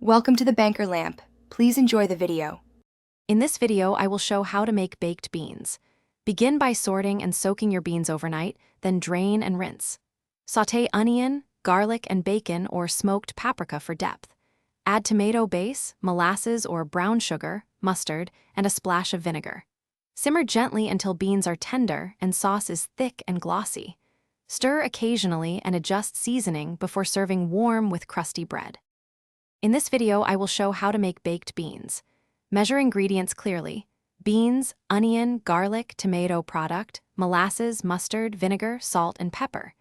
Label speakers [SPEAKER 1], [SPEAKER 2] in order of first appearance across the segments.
[SPEAKER 1] Welcome to the Banker Lamp. Please enjoy the video.
[SPEAKER 2] In this video, I will show how to make baked beans. Begin by sorting and soaking your beans overnight, then drain and rinse. Sauté onion, garlic, and bacon or smoked paprika for depth. Add tomato base, molasses or brown sugar, mustard, and a splash of vinegar. Simmer gently until beans are tender and sauce is thick and glossy. Stir occasionally and adjust seasoning before serving warm with crusty bread. In this video, I will show how to make baked beans. Measure ingredients clearly: beans, onion, garlic, tomato product, molasses, mustard, vinegar, salt, and pepper.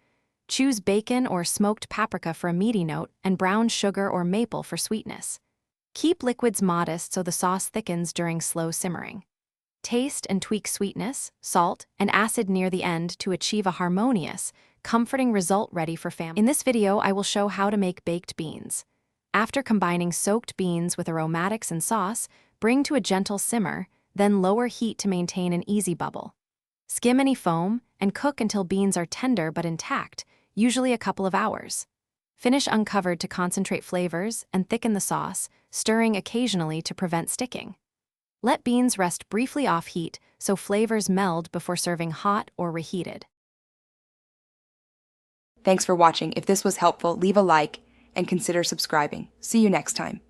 [SPEAKER 2] Choose bacon or smoked paprika for a meaty note and brown sugar or maple for sweetness. Keep liquids modest so the sauce thickens during slow simmering. Taste and tweak sweetness, salt, and acid near the end to achieve a harmonious, comforting result ready for family. In this video, I will show how to make baked beans. After combining soaked beans with aromatics and sauce, bring to a gentle simmer, then lower heat to maintain an easy bubble. Skim any foam and cook until beans are tender but intact, usually a couple of hours. Finish uncovered to concentrate flavors and thicken the sauce, stirring occasionally to prevent sticking. Let beans rest briefly off heat so flavors meld before serving hot or reheated.
[SPEAKER 1] Thanks for watching. If this was helpful, leave a like and consider subscribing. See you next time.